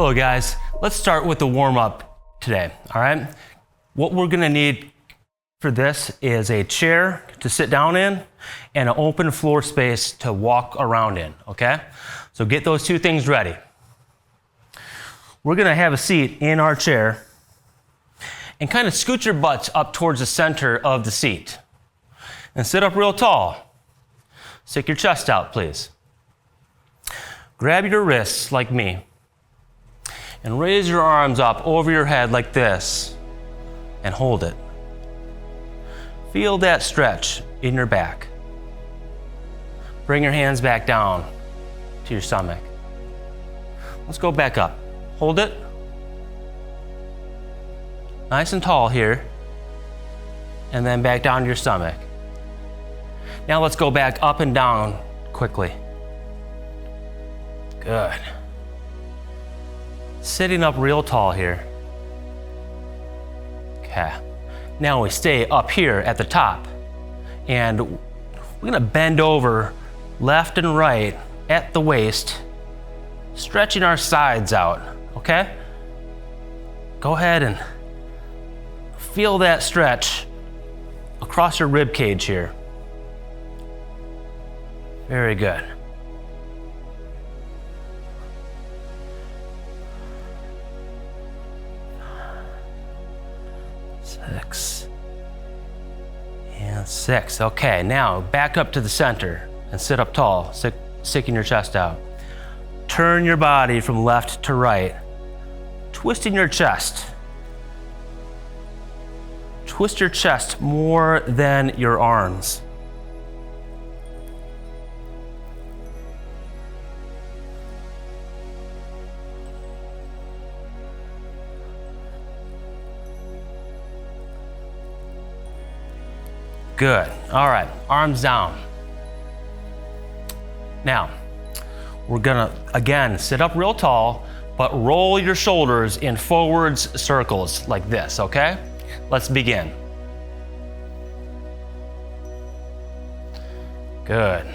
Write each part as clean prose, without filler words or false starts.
Hello guys, let's start with the warm-up today, all right? What we're gonna need for this is a chair to sit down in and an open floor space to walk around in, okay? So get those two things ready. We're gonna have a seat in our chair and kind of scoot your butts up towards the center of the seat. And sit up real tall. Stick your chest out, please. Grab your wrists like me and raise your arms up over your head like this and hold it. Feel that stretch in your back. Bring your hands back down to your stomach. Let's go back up. Hold it. Nice and tall here. And then back down to your stomach. Now let's go back up and down quickly. Good. Sitting up real tall here. Okay. Now we stay up here at the top and we're gonna bend over left and right at the waist, stretching our sides out, okay? Go ahead and feel that stretch across your rib cage here. Very good. Six. Okay, now back up to the center and sit up tall, sticking your chest out. Turn your body from left to right, twisting your chest. Twist your chest more than your arms. Good. All right, arms down. Now, we're gonna, again, sit up real tall, but roll your shoulders in forwards circles like this, okay? Let's begin. Good.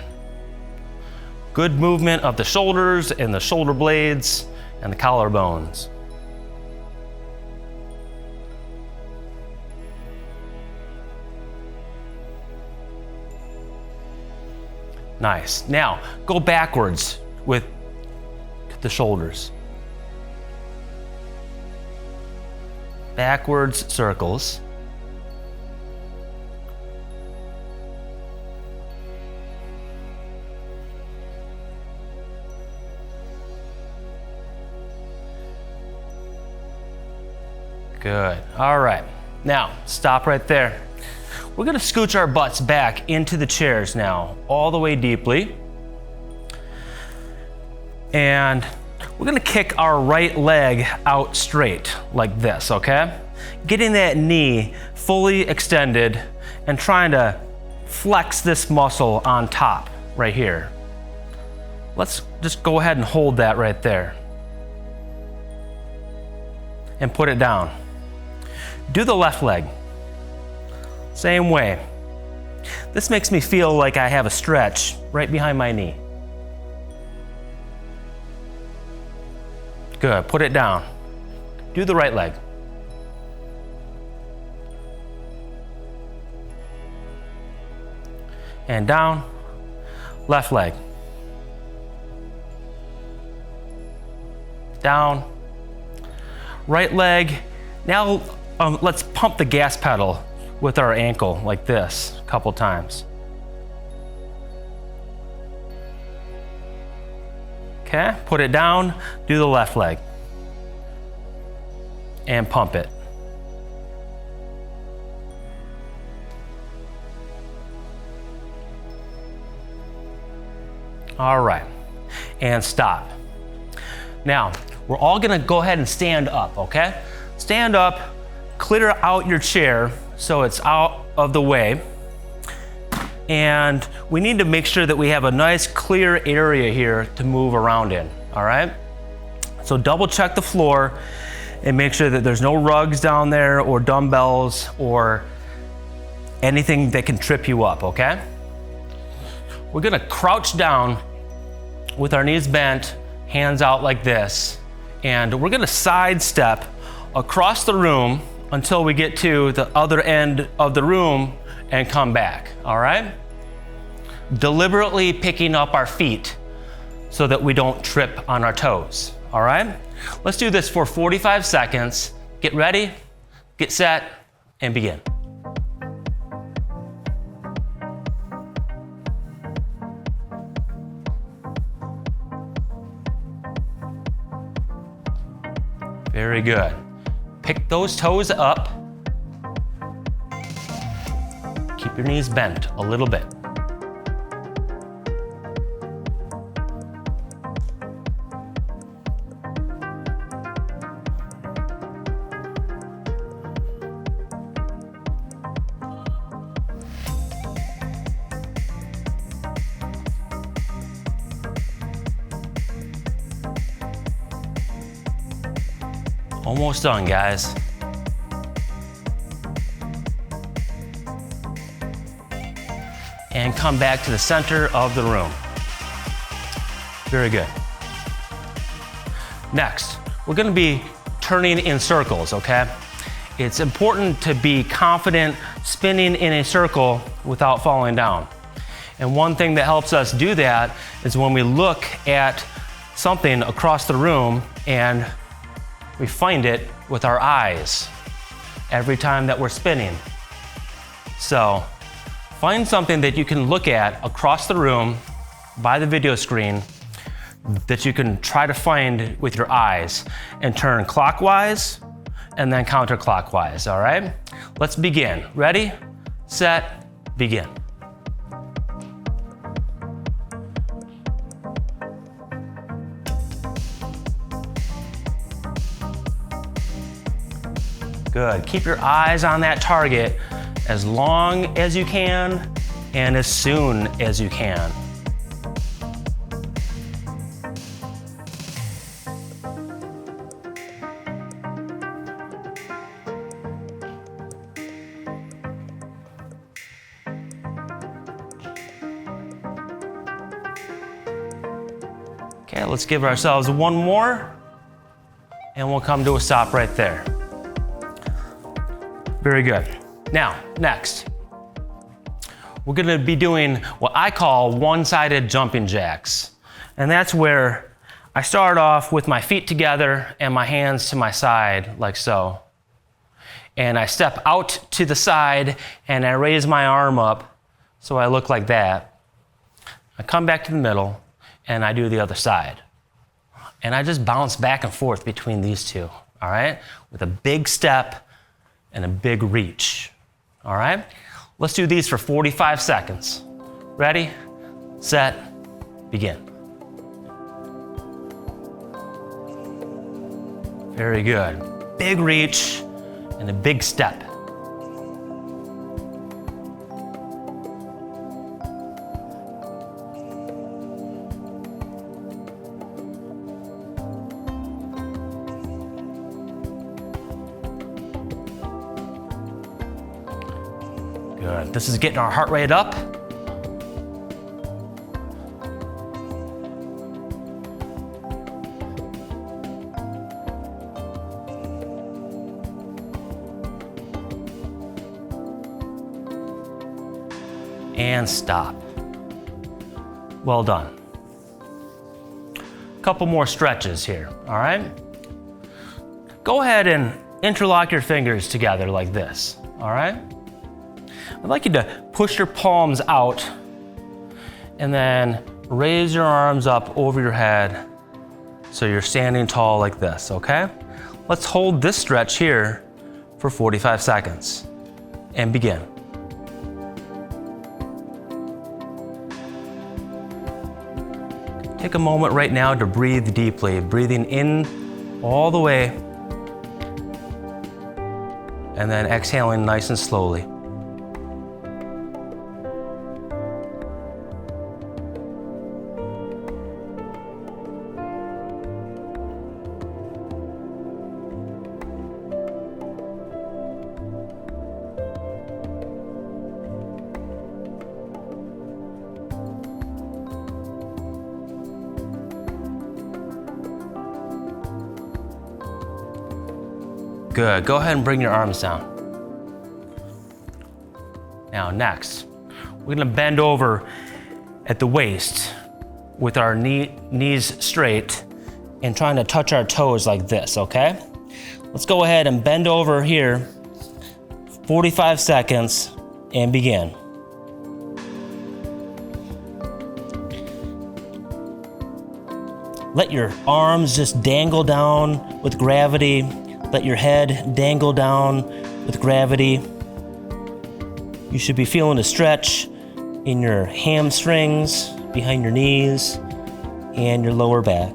Good movement of the shoulders and the shoulder blades and the collarbones. Nice. Now, go backwards with the shoulders. Backwards circles. Good. All right. Now, stop right there. We're gonna scooch our butts back into the chairs now, all the way deeply. And we're gonna kick our right leg out straight, like this, okay? Getting that knee fully extended and trying to flex this muscle on top, right here. Let's just go ahead and hold that right there. And put it down. Do the left leg. Same way. This makes me feel like I have a stretch right behind my knee. Good, put it down. Do the right leg. And down, left leg. Down, right leg. Now let's pump the gas pedal with our ankle like this a couple times. Okay, put it down, do the left leg. And pump it. All right, and stop. Now, we're all gonna go ahead and stand up, okay? Stand up, clear out your chair so it's out of the way. And we need to make sure that we have a nice clear area here to move around in, all right? So double check the floor and make sure that there's no rugs down there or dumbbells or anything that can trip you up, okay? We're gonna crouch down with our knees bent, hands out like this, And we're gonna sidestep across the room until we get to the other end of the room and come back, all right? Deliberately picking up our feet so that we don't trip on our toes, all right? Let's do this for 45 seconds. Get ready, get set, and begin. Very good. Pick those toes up. Keep your knees bent a little bit. Almost done, guys. And come back to the center of the room. Very good. Next, we're gonna be turning in circles, okay? It's important to be confident spinning in a circle without falling down. And one thing that helps us do that is when we look at something across the room and we find it with our eyes every time that we're spinning. So find something that you can look at across the room by the video screen that you can try to find with your eyes and turn clockwise and then counterclockwise, all right? Let's begin. Ready, set, begin. Good. Keep your eyes on that target as long as you can and as soon as you can. Okay, let's give ourselves one more and we'll come to a stop right there. Very good. Now, next, we're gonna be doing what I call one-sided jumping jacks. And that's where I start off with my feet together and my hands to my side, like so. And I step out to the side and I raise my arm up so I look like that. I come back to the middle and I do the other side. And I just bounce back and forth between these two, all right? With a big step and a big reach, all right? Let's do these for 45 seconds. Ready, set, begin. Very good. Big reach and a big step. Good. This is getting our heart rate up. And stop. Well done. Couple more stretches here, all right? Go ahead and interlock your fingers together like this, all right? I'd like you to push your palms out and then raise your arms up over your head so you're standing tall like this, okay? Let's hold this stretch here for 45 seconds and begin. Take a moment right now to breathe deeply, breathing in all the way and then exhaling nice and slowly. Good, go ahead and bring your arms down. Now next, we're gonna bend over at the waist with our knees straight and trying to touch our toes like this, okay? Let's go ahead and bend over here, 45 seconds, and begin. Let your arms just dangle down with gravity. Let your head dangle down with gravity. You should be feeling a stretch in your hamstrings, behind your knees, and your lower back.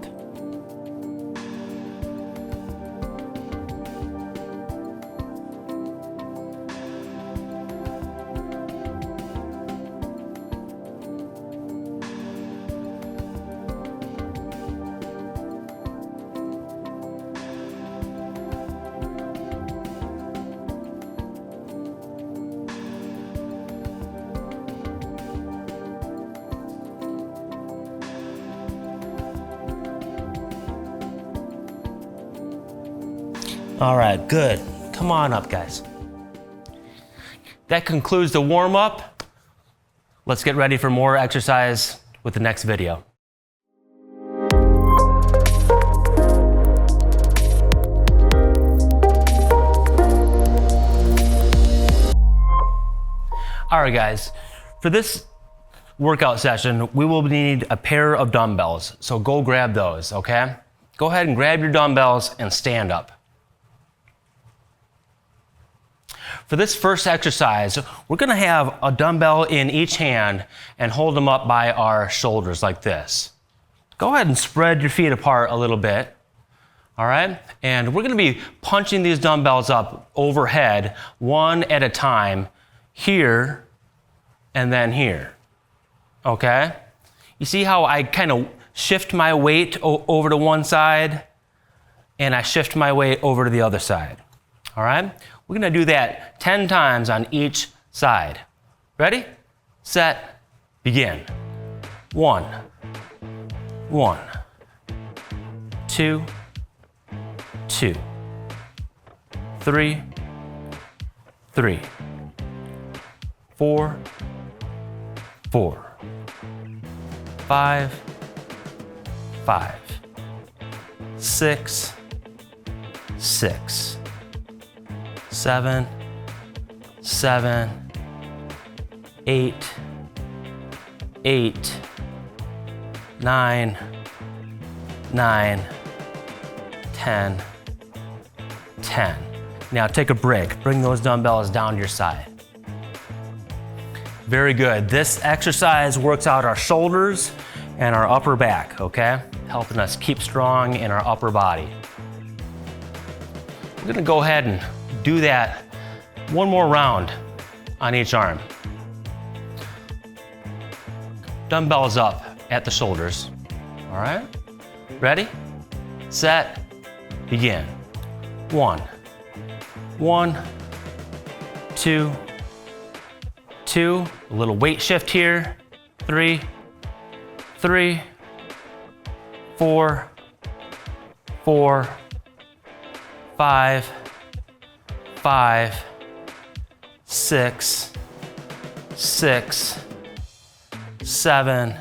All right, good. Come on up, guys. That concludes the warm-up. Let's get ready for more exercise with the next video. All right, guys, for this workout session, we will need a pair of dumbbells. So go grab those, okay? Go ahead and grab your dumbbells and stand up. For this first exercise, we're gonna have a dumbbell in each hand and hold them up by our shoulders like this. Go ahead and spread your feet apart a little bit, all right? And we're gonna be punching these dumbbells up overhead, one at a time, here and then here, okay? You see how I kind of shift my weight over to one side and I shift my weight over to the other side, all right? We're gonna do that 10 times on each side. Ready, set, begin. 1, 1, 2, 2, 3, 3, 4, 4, 5, 5, 6, 6, 7, 7, 8, 8, 9, 9, 10, 10. Now take a break. Bring those dumbbells down to your side. Very good. This exercise works out our shoulders and our upper back, okay? Helping us keep strong in our upper body. We're gonna go ahead and do that one more round on each arm. Dumbbells up at the shoulders, all right? Ready, set, begin. 1, 1, 2, 2, a little weight shift here, 3, 3, 4, 4, 5, 5, 6, 6, 7,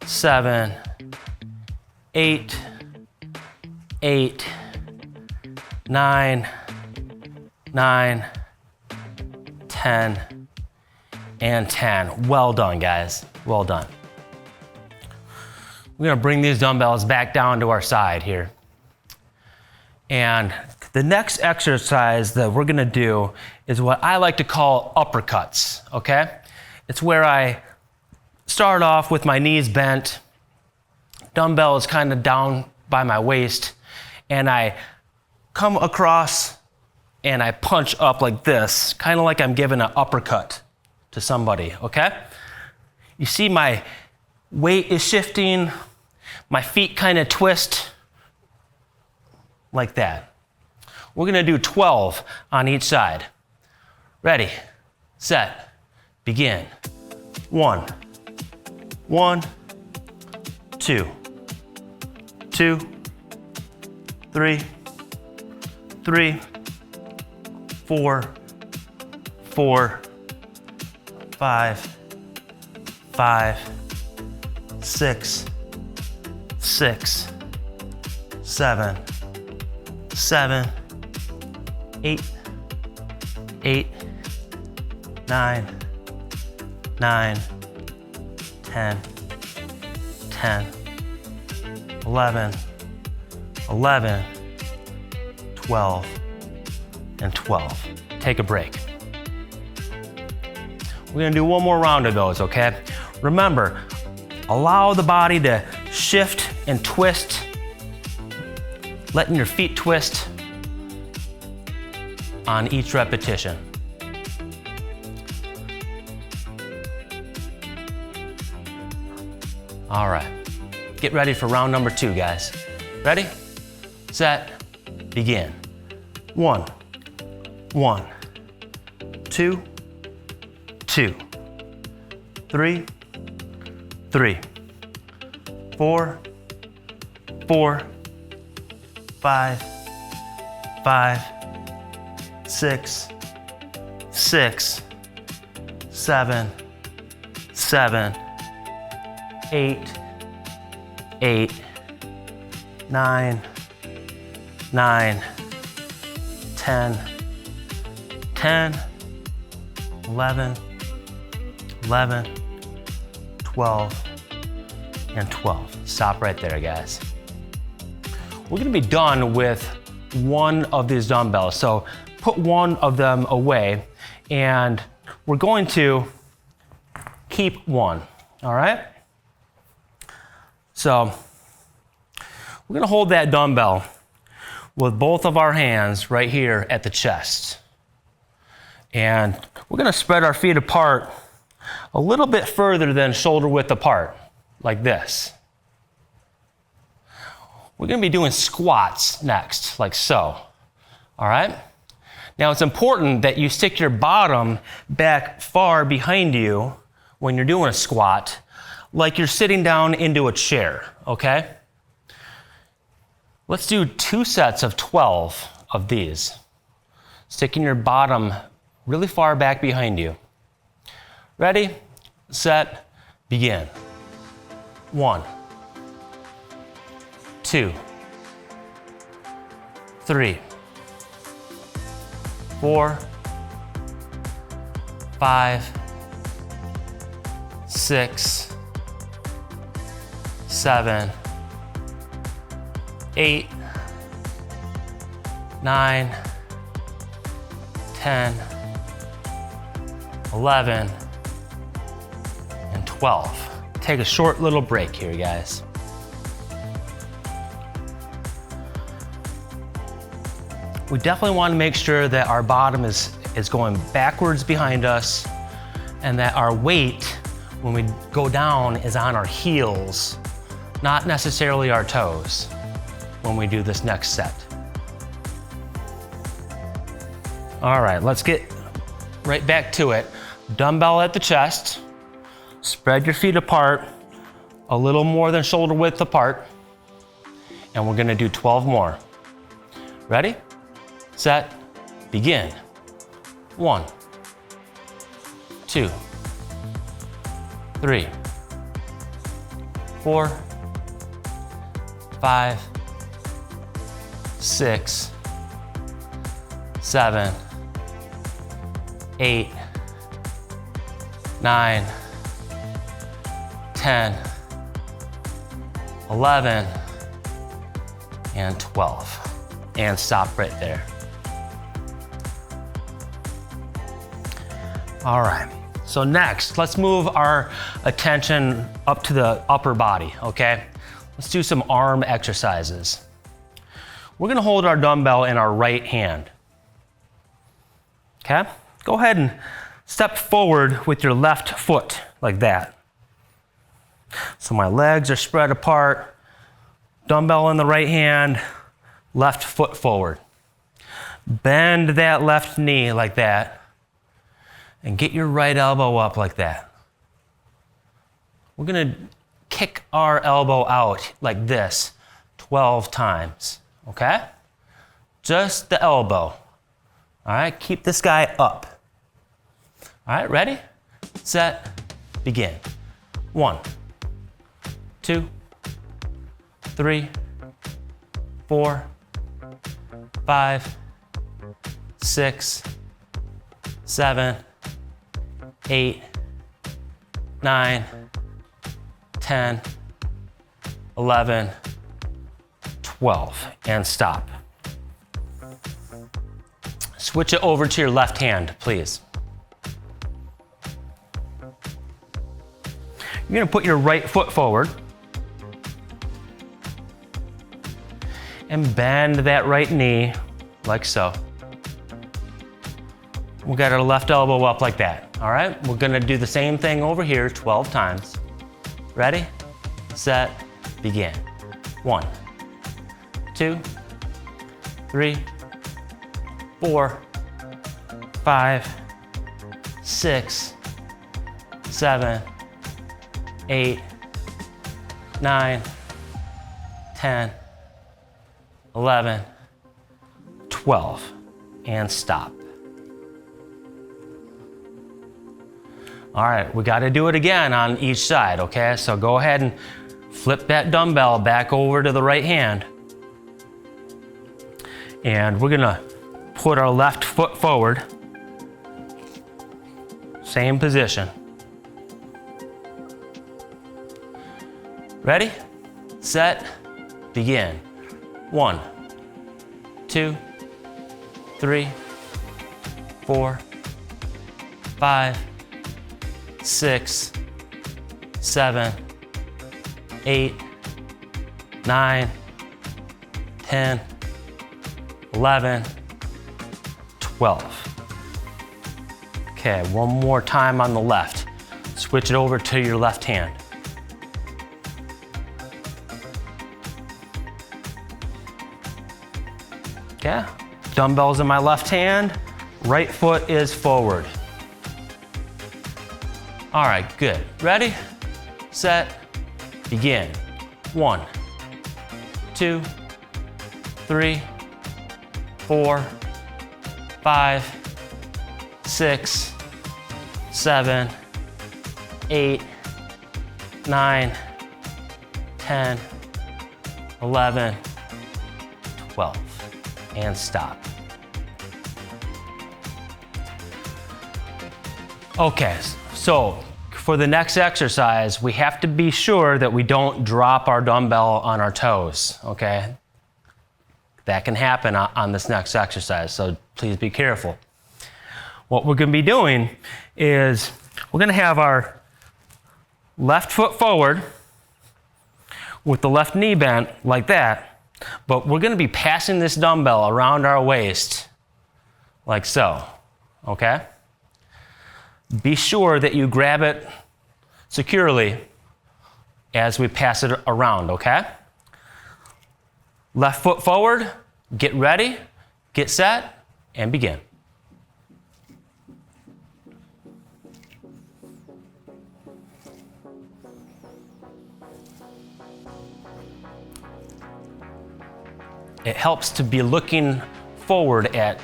7, 8, 8, 9, 9, 10, and 10. Well done, guys. Well done. We're gonna bring these dumbbells back down to our side here. And the next exercise that we're gonna do is what I like to call uppercuts, okay? It's where I start off with my knees bent, dumbbells kind of down by my waist, and I come across and I punch up like this, kind of like I'm giving an uppercut to somebody, okay? You see my weight is shifting, my feet kind of twist like that. We're gonna do 12 on each side. Ready, set, begin. 1, 1, 2, 2, 3, 3, 4, 4, 5, 5, 6, 6, 7, 7, 8, 8, 9, 9, 10, 10, 11, 11, 12, and 12. Take a break. We're gonna do one more round of those, okay? Remember, allow the body to shift and twist, letting your feet twist on each repetition. All right, get ready for round number 2, guys. Ready, set, begin. 1, 1, 2, 2, 3, 3, 4, 4, 5, 5, 6, 6, 7, 7, 8, 8, 9, 9, 10, 10, 11, 11, 12, and 12. Stop right there, guys. We're gonna be done with one of these dumbbells. So put one of them away, and we're going to keep one, all right? So we're gonna hold that dumbbell with both of our hands right here at the chest. And we're gonna spread our feet apart a little bit further than shoulder width apart, like this. We're gonna be doing squats next, like so, all right? Now it's important that you stick your bottom back far behind you when you're doing a squat, like you're sitting down into a chair, okay? Let's do 2 sets of 12 of these. Sticking your bottom really far back behind you. Ready, set, begin. 1, 2, 3, 4, 5, 6, 7, 8, 9, 10, 11, and 12. Take a short little break here, guys. We definitely want to make sure that our bottom is going backwards behind us, and that our weight, when we go down, is on our heels, not necessarily our toes, when we do this next set. All right, let's get right back to it. Dumbbell at the chest, spread your feet apart, a little more than shoulder width apart, and we're gonna do 12 more. Ready, set, begin. 1, 2, 3, 4, 5, 6, 7, 8, 9, 10, 11, and 12. And stop right there. All right, so next, let's move our attention up to the upper body, okay? Let's do some arm exercises. We're gonna hold our dumbbell in our right hand, okay? Go ahead and step forward with your left foot, like that. So my legs are spread apart, dumbbell in the right hand, left foot forward. Bend that left knee like that, and get your right elbow up like that. We're gonna kick our elbow out like this 12 times, okay? just the elbow. All right, keep this guy up. All right, ready, set, begin. 1, 2, 3, 4, 5, 6, 7, 8, 9, 10, 11, 12, and stop. Switch it over to your left hand, please. You're gonna put your right foot forward and bend that right knee like so. We got our left elbow up like that, all right? We're gonna do the same thing over here 12 times. Ready, set, begin. 1, 2, 3, 4, 5, 6, 7, 8, 9, 10, 11, 12, and stop. All right, we got to do it again on each side, okay? So go ahead and flip that dumbbell back over to the right hand. And we're gonna put our left foot forward. Same position. Ready, set, begin. 1, 2, 3, 4, 5, 6, 7, 8, 9, 10, 11, 12. Okay, one more time on the left. Switch it over to your left hand. Okay, dumbbells in my left hand, right foot is forward. All right, good. Ready, set, begin. 1, 2, 3, 4, 5, 6, 7, 8, 9, 10, 11, 12, and stop. Okay, so for the next exercise, we have to be sure that we don't drop our dumbbell on our toes, okay? That can happen on this next exercise, so please be careful. What we're gonna be doing is we're gonna have our left foot forward with the left knee bent like that, but we're gonna be passing this dumbbell around our waist like so, okay? Be sure that you grab it securely as we pass it around, okay? Left foot forward, get ready, get set, and begin. It helps to be looking forward at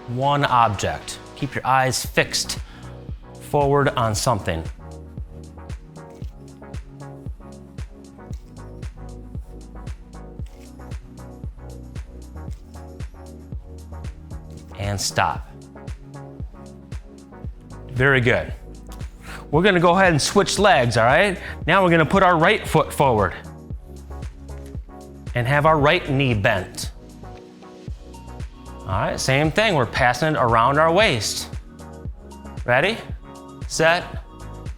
one object. Keep your eyes fixed forward on something. And stop. Very good. We're gonna go ahead and switch legs, all right? Now we're gonna put our right foot forward and have our right knee bent. All right, same thing, we're passing it around our waist. Ready, set,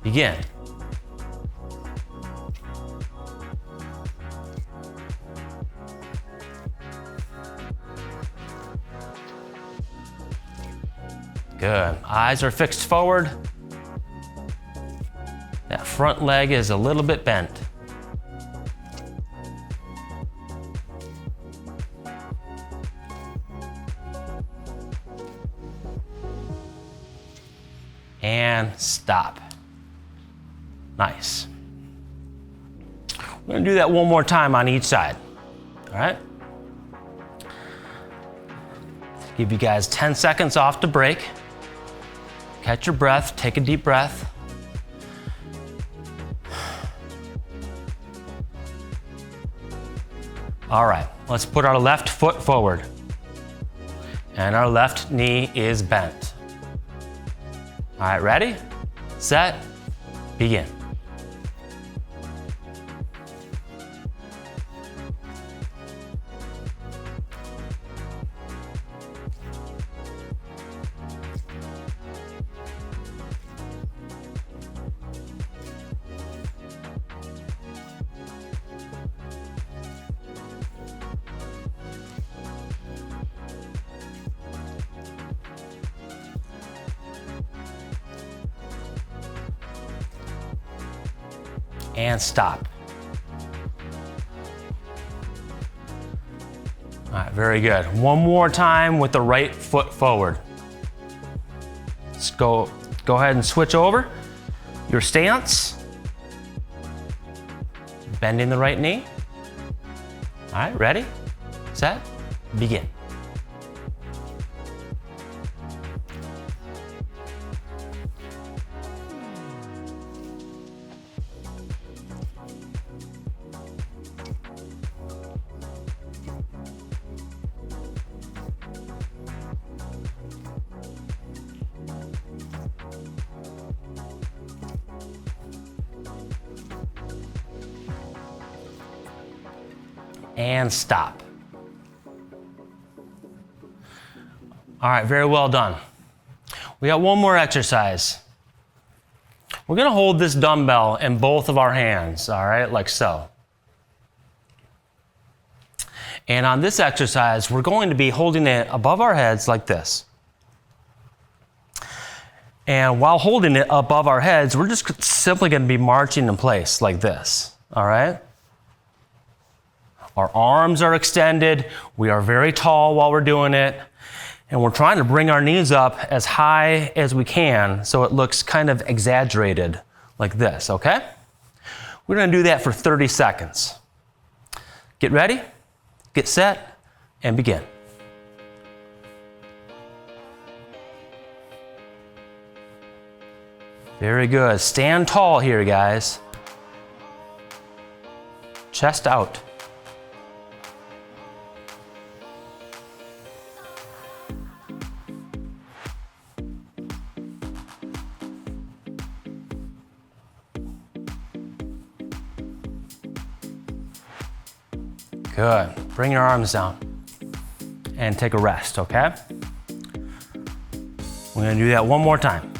begin. Good, eyes are fixed forward. That front leg is a little bit bent. And stop. Nice. We're gonna do that one more time on each side, all right? Give you guys 10 seconds off to break. Catch your breath, take a deep breath. All right, let's put our left foot forward. And our left knee is bent. All right, ready, set, begin. And stop. All right, very good. One more time with the right foot forward. Let's go ahead and switch over your stance. Bending the right knee. All right, ready, set, begin. And stop. All right, very well done. We got one more exercise. We're gonna hold this dumbbell in both of our hands, all right, like so. And on this exercise, we're going to be holding it above our heads like this. And while holding it above our heads, we're just simply gonna be marching in place like this, all right? Our arms are extended. We are very tall while we're doing it. And we're trying to bring our knees up as high as we can so it looks kind of exaggerated like this, okay? We're gonna do that for 30 seconds. Get ready, get set, and begin. Very good. Stand tall here, guys. Chest out. Good. Bring your arms down and take a rest, okay? We're gonna do that one more time.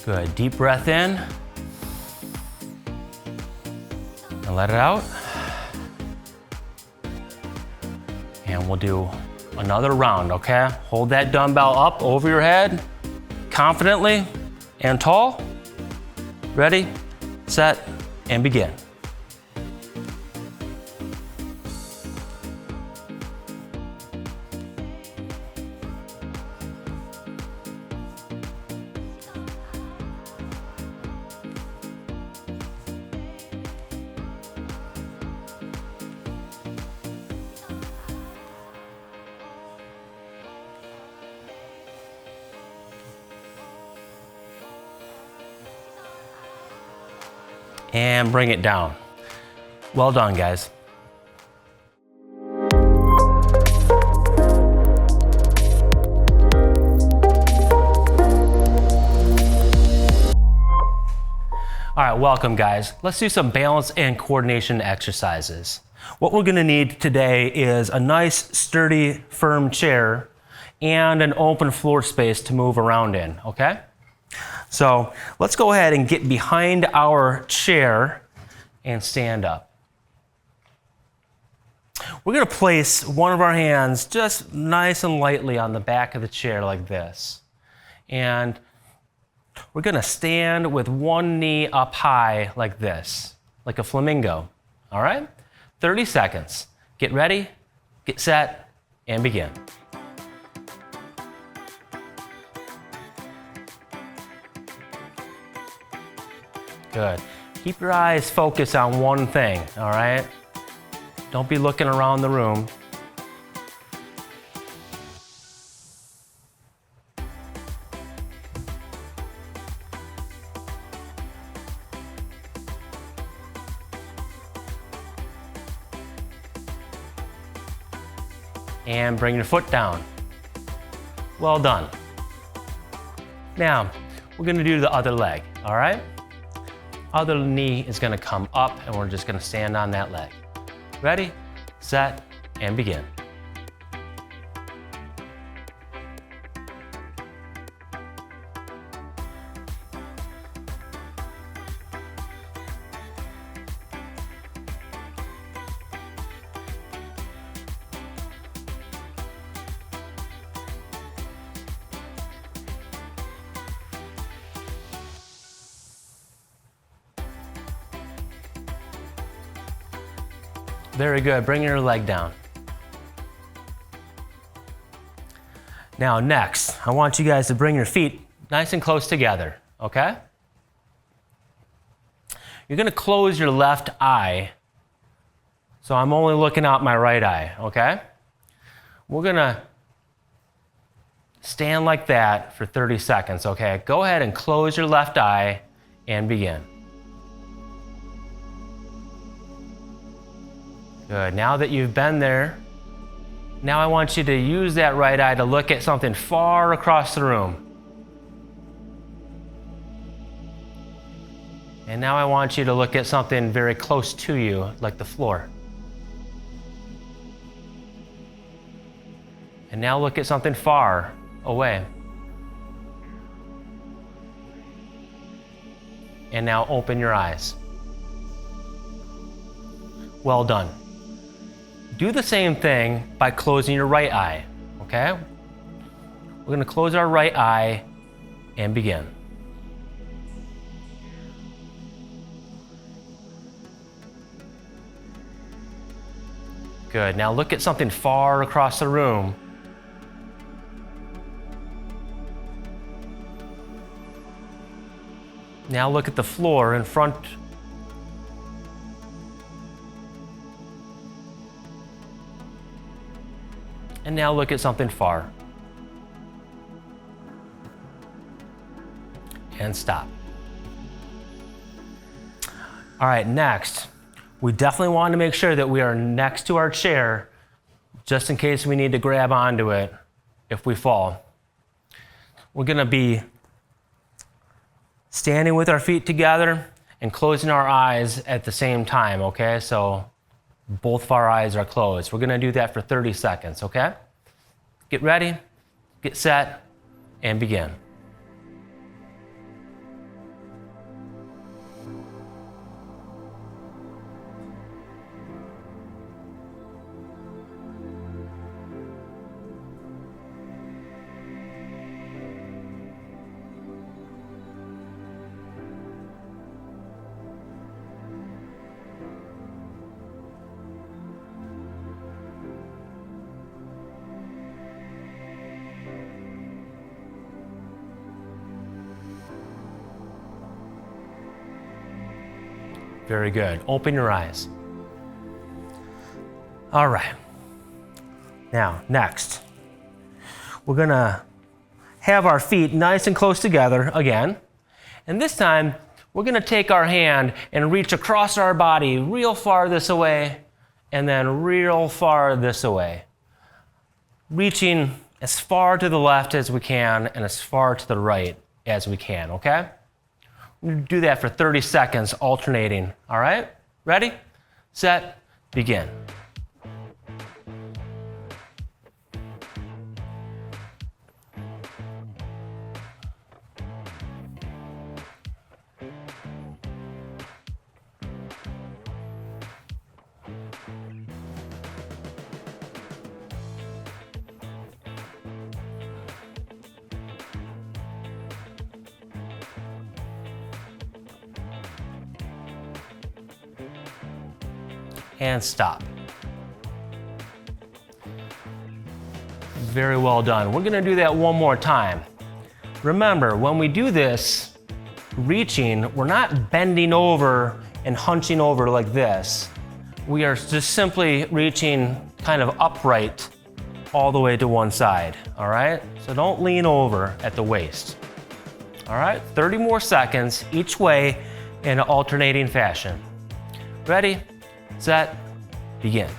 Good. Deep breath in and let it out. And we'll do another round, okay? Hold that dumbbell up over your head, confidently and tall. Ready, set, and begin. And bring it down. Well done, guys. All right, welcome, guys. Let's do some balance and coordination exercises. What we're gonna need today is a nice, sturdy, firm chair and an open floor space to move around in, okay? So let's go ahead and get behind our chair and stand up. We're gonna place one of our hands just nice and lightly on the back of the chair like this. And we're gonna stand with one knee up high like this, like a flamingo, all right? 30 seconds. Get ready, get set, and begin. Good. Keep your eyes focused on one thing, all right? Don't be looking around the room. And bring your foot down. Well done. Now, we're gonna do the other leg, all right? Other knee is gonna come up and we're just gonna stand on that leg. Ready, set, and begin. Very good, bring your leg down. Now next, I want you guys to bring your feet nice and close together, okay? You're gonna close your left eye, so I'm only looking out my right eye, okay? We're gonna stand like that for 30 seconds, okay? Go ahead and close your left eye and begin. Good, now that you've been there, now I want you to use that right eye to look at something far across the room. And now I want you to look at something very close to you, like the floor. And now look at something far away. And now open your eyes. Well done. Do the same thing by closing your right eye, okay? We're gonna close our right eye and begin. Good, now look at something far across the room. Now look at the floor in front. And now look at something far. And stop. All right, next, we definitely want to make sure that we are next to our chair just in case we need to grab onto it if we fall. We're gonna be standing with our feet together and closing our eyes at the same time, okay? So both of our eyes are closed. We're gonna do that for 30 seconds, okay? Get ready, get set, and begin. Very good. Open your eyes. All right. Now, next, we're gonna have our feet nice and close together again. And this time, we're gonna take our hand and reach across our body real far this away, and then real far this away. Reaching as far to the left as we can and as far to the right as we can, okay? We're gonna do that for 30 seconds, alternating, all right? Ready, set, begin. And stop. Very well done. We're gonna do that one more time. Remember, when we do this, reaching, we're not bending over and hunching over like this. We are just simply reaching kind of upright all the way to one side, all right? So don't lean over at the waist. All right, 30 more seconds each way in an alternating fashion. Ready, set, begin.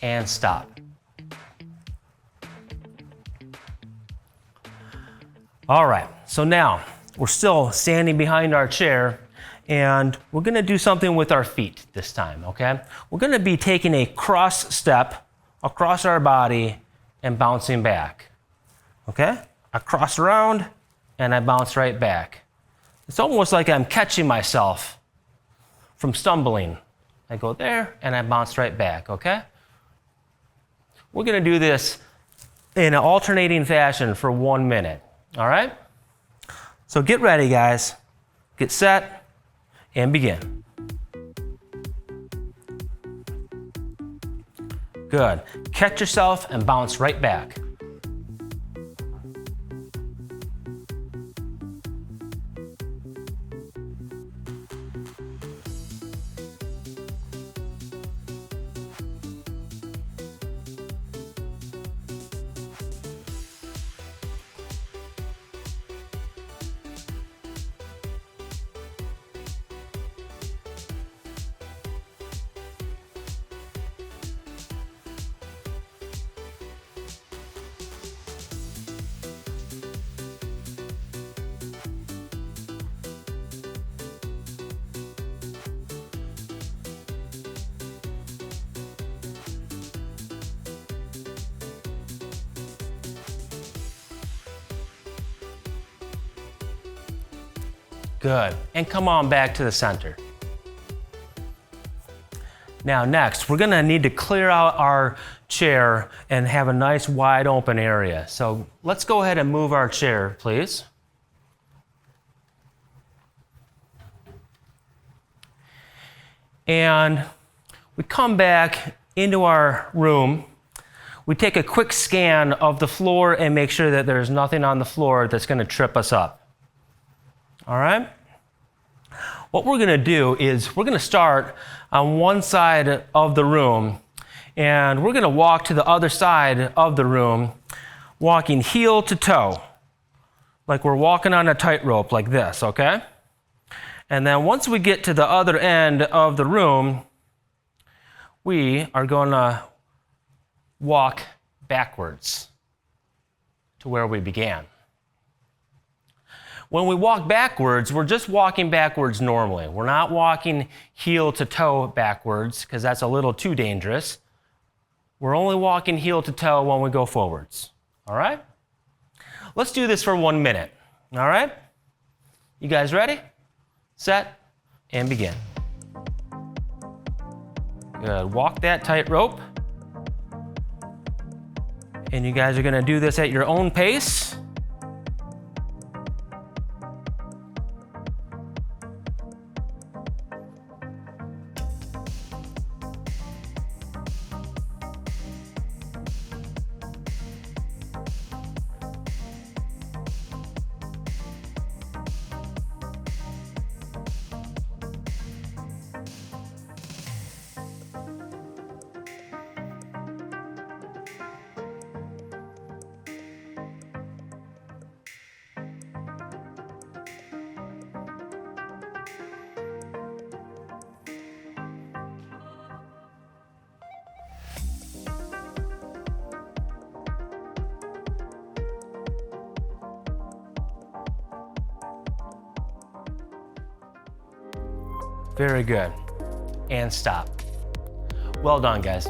And stop. All right, so now we're still standing behind our chair and we're gonna do something with our feet this time, okay? We're gonna be taking a cross step across our body and bouncing back, okay? I cross around and I bounce right back. It's almost like I'm catching myself from stumbling. I go there and I bounce right back, okay? We're gonna do this in an alternating fashion for 1 minute, all right? So get ready, guys. Get set and begin. Good. Catch yourself and bounce right back. Good, and come on back to the center. Now next, we're gonna need to clear out our chair and have a nice wide open area. So let's go ahead and move our chair, please. And we come back into our room. We take a quick scan of the floor and make sure that there's nothing on the floor that's gonna trip us up. All right? What we're gonna do is we're gonna start on one side of the room and we're gonna walk to the other side of the room, walking heel to toe, like we're walking on a tightrope like this, okay? And then once we get to the other end of the room, we are gonna walk backwards to where we began. When we walk backwards, we're just walking backwards normally. We're not walking heel to toe backwards because that's a little too dangerous. We're only walking heel to toe when we go forwards, all right? Let's do this for 1 minute, all right? You guys ready? Set, and begin. Good, walk that tightrope. And you guys are gonna do this at your own pace. Very good. And stop. Well done, guys.